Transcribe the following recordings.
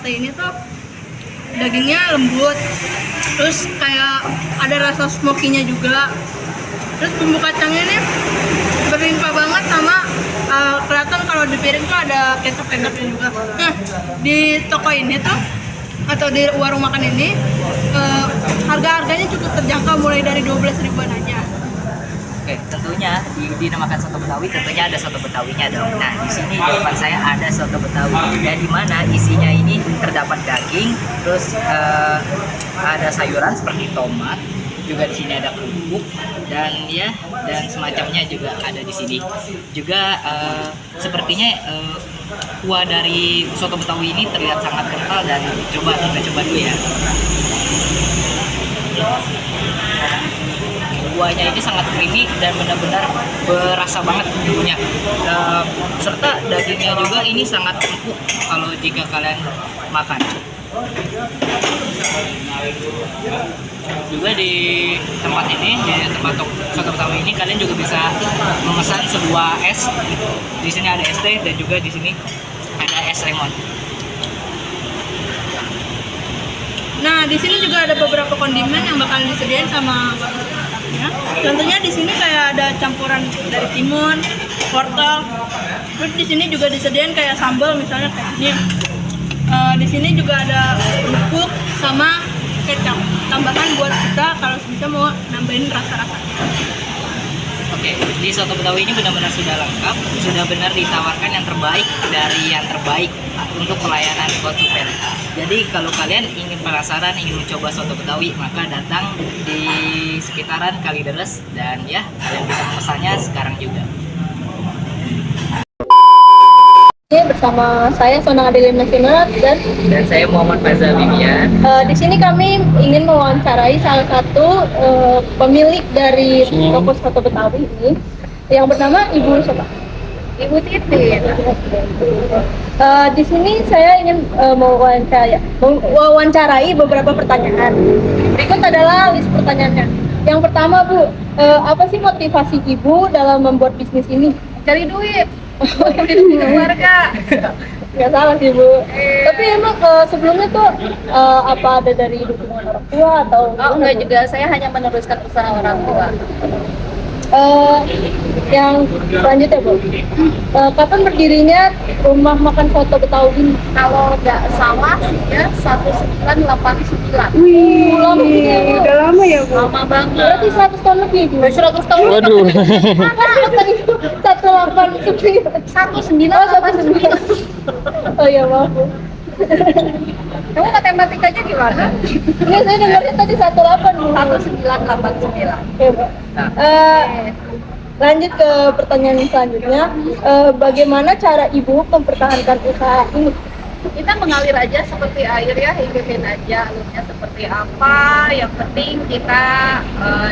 sate ini tuh dagingnya lembut, terus kayak ada rasa smoky-nya juga. Terus bumbu kacangnya ini berlimpah banget sama kelihatan kalau di piring tuh ada kecap-kecapnya juga. Nah, di toko ini tuh atau di warung makan ini harga-harganya cukup terjangkau mulai dari 12 ribuan aja. Oke, tentunya dinamakan soto Betawi, tentunya ada soto Betawinya dong. Nah, di sini di depan saya ada soto Betawi, dan di mana isinya ini terdapat daging, terus ada sayuran seperti tomat, juga di sini ada kerupuk dan semacamnya juga ada di sini. Juga sepertinya kuah dari soto Betawi ini terlihat sangat kental, dan kita coba dulu ya. Kuahnya ini sangat creamy dan benar-benar berasa banget bumbunya, serta dagingnya juga ini sangat empuk kalau jika kalian makan. Juga di tempat ini, di tempat soto Betawi ini, kalian juga bisa memesan sebuah es. Di sini ada es teh dan juga di sini ada es lemon. Nah, di sini juga ada beberapa kondimen yang bakal disediain sama ya. Contohnya di sini kayak ada campuran dari timun, wortel. Terus di sini juga disediain kayak sambal misalnya kayak ini. Di sini juga ada kerupuk sama kecap. Tambahan buat kita kalau bisa mau nambahin rasa-rasanya. Oke, di soto Betawi ini benar-benar sudah lengkap, sudah benar ditawarkan yang terbaik dari yang terbaik untuk pelayanan konsumen. Jadi kalau kalian ingin penasaran, ingin mencoba soto Betawi, maka datang di sekitaran Kalideres dan ya, kalian bisa memesannya sekarang juga. Bersama saya Sonang Adelia Nasional dan saya Muhammad Faizal Bibian. di sini kami ingin mewawancarai salah satu pemilik dari toko soto Betawi ini yang bernama Ibu siapa? Ibu Titin. Di sini saya ingin mewawancarai beberapa pertanyaan. Berikut adalah list pertanyaannya. Yang pertama, Bu, apa sih motivasi Ibu dalam membuat bisnis ini? Cari duit, hidup keluarga. Nggak salah sih, Bu. Tapi emang sebelumnya tuh apa ada dari dukungan orang tua atau? Oh enggak juga, saya hanya meneruskan usaha orang tua. Yang selanjutnya, Bu, kapan berdirinya rumah makan soto Betawi ini? Kalau nggak salah sih ya 1989. Wih, lama ya, Bu. Udah lama ya, Bu? Lama banget. Berarti 100 tahun lebih, Bu. 100 tahun. Waduh. Tadi 189. 1989. Oh iya, maaf, Bu. Kamu matematikanya gimana? Ini saya dengarnya tadi 18, Bu. 1989. Oke, Bu. Lanjut ke pertanyaan selanjutnya. Bagaimana cara Ibu mempertahankan usaha ini? Kita mengalir aja seperti air ya, ikutin aja alurnya seperti apa. Yang penting kita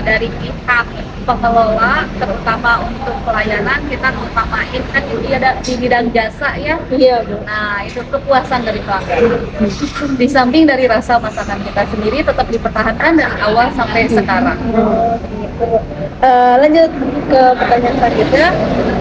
dari pihak pengelola, terutama untuk pelayanan, kita utamain kan ini ada di bidang jasa ya. Iya, Bu. Nah, itu kepuasan dari pelanggan. Di samping dari rasa masakan kita sendiri tetap dipertahankan dari awal sampai sekarang. Lanjut ke pertanyaan selanjutnya.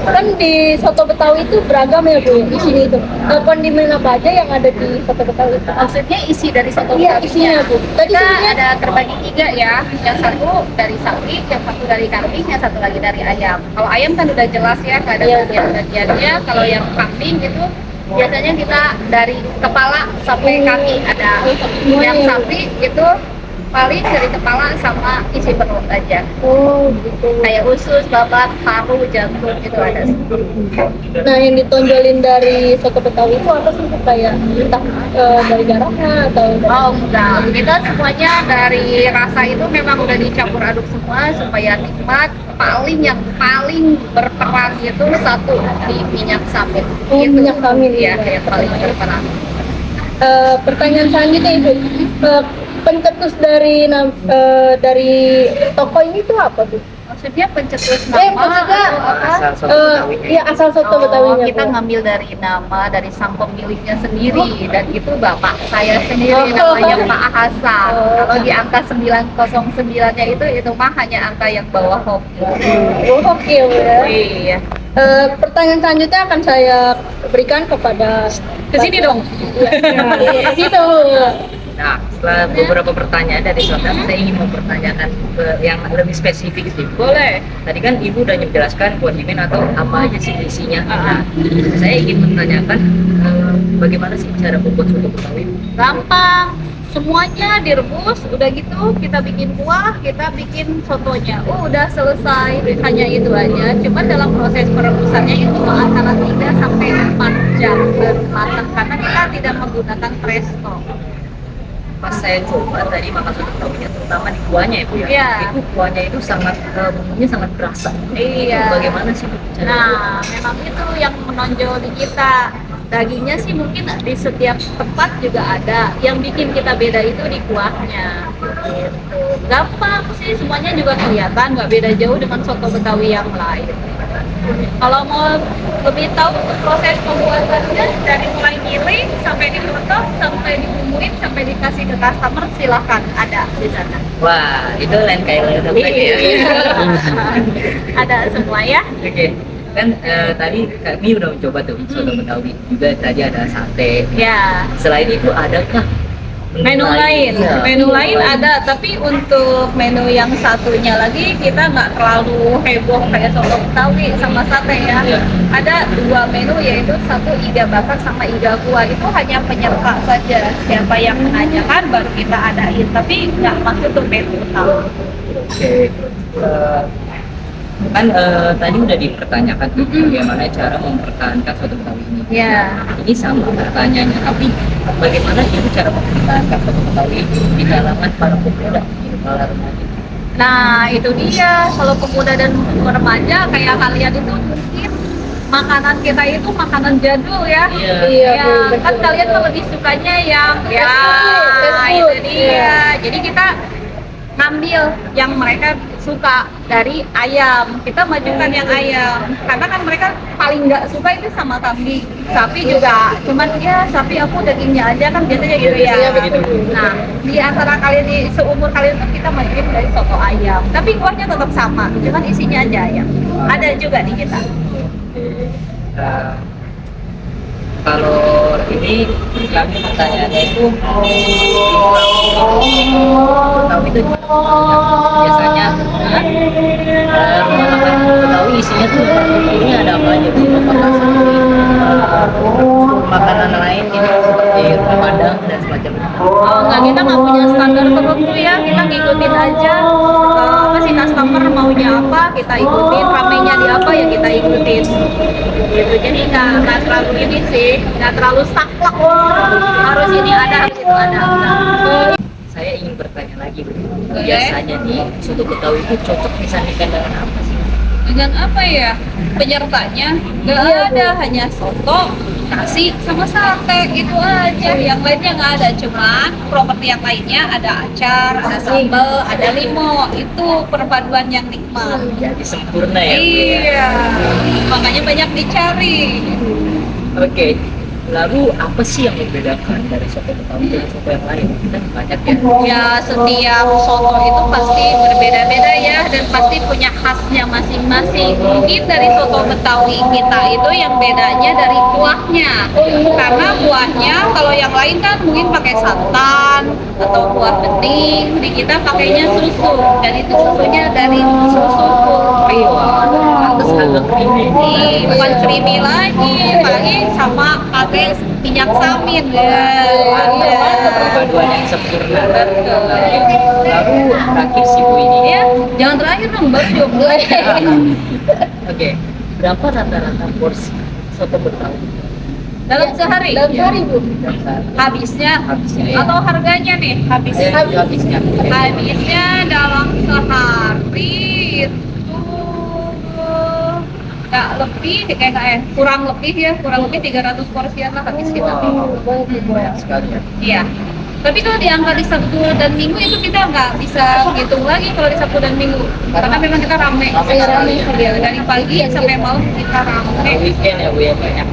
Kan di soto Betawi itu beragam ya, Bu, di sini itu. Kondimen apa aja yang ada di soto Betawi itu? Maksudnya isi dari soto Iya, Betawi. isinya, Bu. Tadi Kita sebenarnya ada terbagi 3 ya. Yang satu dari sapi, yang satu dari kambing, yang satu lagi dari ayam. Kalau ayam kan udah jelas ya, nggak ada Iya, bagian-bagiannya. Kalau yang kambing itu biasanya kita dari kepala sampai kaki ada. Yang sapi itu paling dari kepala sama isi perut aja. oh gitu. Kayak usus, babat, paru, jantung itu ada. Nah, yang ditonjolin dari soto Betawi itu apa sih, Bu? Kayak entah dari garamnya atau Oh enggak, kita semuanya dari rasa itu memang udah dicampur aduk semua supaya nikmat. Yang paling berperan itu satu di minyak sapi. Oh, minyak sapi, ya, iya. yang paling berperan. Pertanyaan selanjutnya, Ibu. Pencetus dari toko ini tuh apa, Bu? Maksudnya pencetus nama maksudnya atau apa? Asal soto Betawinya. Iya, asal soto Betawinya, Kita Bu. ngambil dari nama dari sang pemiliknya sendiri, dan itu bapak saya sendiri Oh. namanya Pak Hasan. Oh. Kalau di angka 909-nya itu mah hanya angka yang bawah hoki. Oh, oke, Bu, ya. Iya. Pertanyaan selanjutnya akan saya berikan kepada Ke sini dong. Ke situ. Nah, setelah beberapa pertanyaan dari saudara, saya ingin mempertanyakan yang lebih spesifik sih. Boleh. Tadi kan Ibu udah menjelaskan kondimen atau apa aja sih isinya. Nah, saya ingin menanyakan bagaimana sih cara membuat soto Betawi? Gampang. Semuanya direbus, udah gitu kita bikin kuah, kita bikin sotonya. Udah selesai, hanya itu aja. Cuman dalam proses perebusannya itu antara 3 sampai 4 jam baru matang karena kita tidak menggunakan presto. Pas saya coba tadi makan soto Betawinya, terutama di kuahnya ya Bu ya. Iya. Itu kuahnya itu sangat bumbunya sangat berasa. Iya. Itu bagaimana sih Bu? cara Nah, memang itu yang menonjol di kita. Dagingnya sih mungkin di setiap tempat juga ada. Yang bikin kita beda itu di kuahnya. Gitu. Gampang sih, semuanya juga kelihatan, nggak beda jauh dengan soto Betawi yang lain. Kalau mau lebih tahu proses pembuatannya dari mulai giling sampai dipotong, sampai dibumbuin, sampai dikasih ke customer, silahkan ada di sana. Wah, itu lain kayak lain lagi ya. Ada semua ya. Oke, kan tadi kami udah mencoba tuh soto Betawi, juga tadi ada sate. Ya. Selain itu adakah Menu lain, Iya. menu lain ada, tapi untuk menu yang satunya lagi kita nggak terlalu heboh kayak soto Betawi sama sate ya. Iya. Ada 2 menu, yaitu satu iga bakar sama iga kuah. Itu hanya penyerta saja, siapa yang menanyakan baru kita adain, tapi nggak masuk ke menu utama. Oke, kan tadi udah dipertanyakan tuh bagaimana cara mempertahankan soto Betawi ini. Ya. Ini sama pertanyaannya, tapi bagaimana Ibu cara mempertahankan soto Betawi di kalangan para pemuda, para remaja? Nah, itu dia. Kalau pemuda dan remaja kayak kalian itu mungkin makanan kita itu makanan jadul ya. Iya. Ya, kan kalian tuh lebih sukanya yang itu dia. Jadi kita ngambil yang mereka suka dari ayam, kita majukan yang ayam karena kan mereka paling nggak suka itu sama kambing. Sapi juga, cuman ya sapi aku dagingnya aja kan biasanya gitu ya. Nah, di antara kalian di seumur kalian tuh kita majuin dari soto ayam, tapi kuahnya tetap sama, cuman isinya aja ayam. Ada juga di kita. Nah, kalau ini kami pertanyaannya itu Betawi itu biasanya rumah makan Betawi isinya tuh ini ada apa aja tuh? Apakah seperti makanan lain ini seperti Padang dan semacamnya? Oh enggak, kita nggak punya standar tertentu ya, kita ngikutin aja. Masih customer maunya apa kita ikutin, ramenya di apa ya kita ikutin. Gitu, jadi nggak terlalu ini sih, nggak terlalu saklek. Harus ini ada, harus itu ada. Saya ingin bertanya lagi, Bu. Oke. Biasanya nih soto Betawi itu cocok disandingkan dengan apa sih? Dengan apa ya? Penyertanya nggak ada, hanya soto, nasi sama sate itu aja. Yang lainnya nggak ada, cuman properti yang lainnya ada acar, ada sambal, ada limo. Itu perpaduan yang nikmat. Jadi sempurna ya, Bu, ya? Iya, makanya banyak dicari. Oke, lalu apa sih yang membedakan dari soto Betawi dengan soto yang lain? Kan banyak ya. Ya setiap soto itu pasti berbeda-beda ya, dan pasti punya khasnya masing-masing. Mungkin dari soto Betawi kita itu yang bedanya dari kuahnya, karena kuahnya kalau yang lain kan mungkin pakai santan atau kuah bening, di kita pakainya susu, dan itu susunya dari susu purih. Pantes agak creamy. Bukan creamy lagi, apalagi sama pakai minyak samin ya. Perpaduan yang sempurna. Lalu terakhir sih Bu ini. Ya, jangan terakhir dong, baru coba. Oke, berapa rata-rata porsi soto Betawi? Dalam sehari? Dalam sehari, Bu. Dalam sehari? Habisnya? Habisnya ya. Atau harganya nih? Habisnya? Habisnya. Habisnya dalam sehari itu nggak lebih, kurang lebih 300 porsian lah habis kita. Banyak sekali ya. Iya. Tapi kalau diangkat di Sabtu dan Minggu itu kita nggak bisa hitung lagi kalau di Sabtu dan Minggu, karena memang kita rame. Rame sekali ya. Ya, dari pagi sampai malam kita rame. Weekend ya Bu ya, banyak.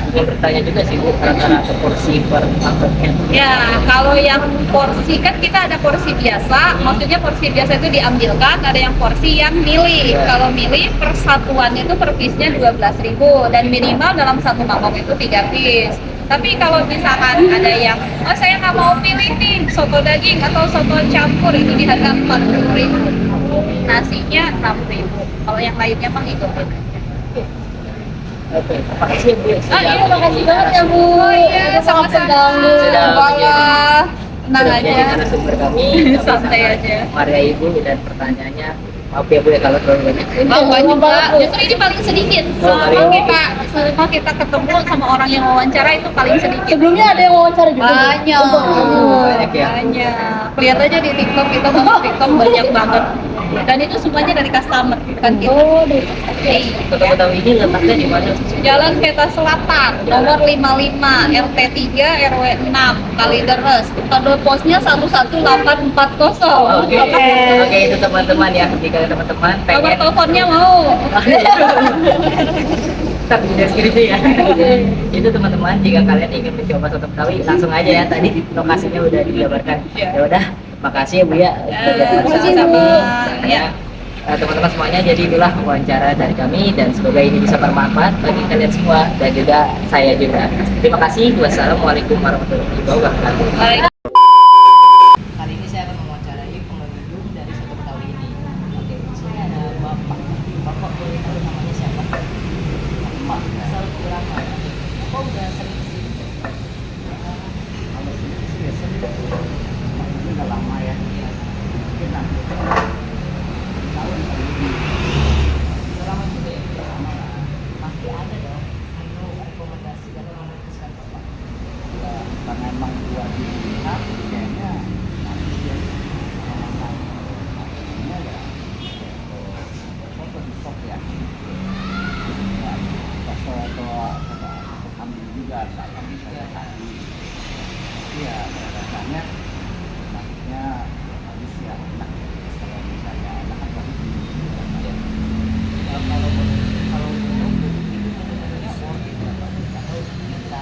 ingin bertanya juga sih Bu, rata-rata porsi per mangkoknya. Ya, kalau yang porsi kan kita ada porsi biasa, maksudnya porsi biasa itu diambilkan, ada yang porsi yang milih. Ya. Kalau milih persatuannya itu per piece-nya 12.000 dan minimal dalam satu mangkok itu 3 piece. Tapi kalau misalkan ada yang, oh saya nggak mau pilih nih soto daging atau soto campur, itu di harga 40.000. Nasinya 6.000. Kalau yang lainnya mah ikutin aja. Oke, terima kasih ya Bu. Ah iya, makasih banget ya Bu. Oh iya, Udah sangat sama-sama. Sudah Walah, tenang Sudah aja. menjadi narasumber kami. Santai aja. Maria Ibu dan pertanyaannya, maaf ya Bu ya kalau terlalu banyak. Oh, banyak Mbak. Justru ini paling sedikit. Selama kita ketemu sama orang yang wawancara itu paling sedikit. Sebelumnya ada yang wawancara juga? Banyak. Banyak ya? Banyak. Lihat aja di TikTok, kita masuk TikTok banyak banget. Dan itu semuanya dari customer, bukan kita. Soto Betawi ini letaknya di mana? Jalan Peta Selatan, nomor 55, RT 3, RW 6, Kalideres. Kode posnya 11840. Oke, itu teman-teman ya. Jika teman-teman Nomor pengen teleponnya mau. tapi di deskripsi ya. Itu teman-teman, jika kalian ingin mencoba soto Betawi langsung aja ya, tadi lokasinya udah dijabarkan. Ya. Ya udah, makasih ya Bu ya. Sama-sama. Ya. Teman-teman semuanya, jadi itulah wawancara dari kami dan semoga ini bisa bermanfaat bagi kalian semua dan juga saya juga. Terima kasih. Wassalamualaikum warahmatullahi wabarakatuh. Baik. Kali ini saya akan mewawancarai pengunjung dari soto Betawi ini. Oke, di sini ada Bapak. Bapak boleh tahu namanya siapa? Bapak asal berapa? Bapak udah sering kesini? Kalau sini sih ya sering. Ini udah lama ya. Mungkin hampir tahun kali ini. Udah lama juga ya? Udah lama lah. Pasti ada dong menu rekomendasi atau memutuskan Bapak. Karena emang buat dilihat kayaknya nanti ya ini ada foto di shop ya foto kambing juga saya misalnya tadi iya rasanya maksudnya habis ya enak kalau misalnya enak kan bagus kalau itu sebenarnya worth it atau bisa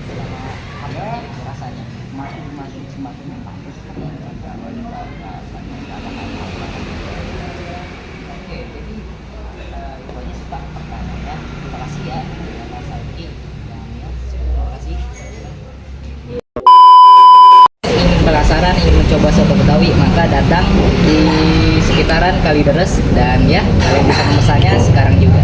selama ya rasanya masih semakin bagus kalau rasanya oke jadi itu aja sih Pak pertanyaannya. Terima kasih ya Mas Saiki terima kasih. Ingin penasaran ingin mencoba soto Betawi maka datang di sekitaran Kalideres dan ya kalian bisa memesannya sekarang juga.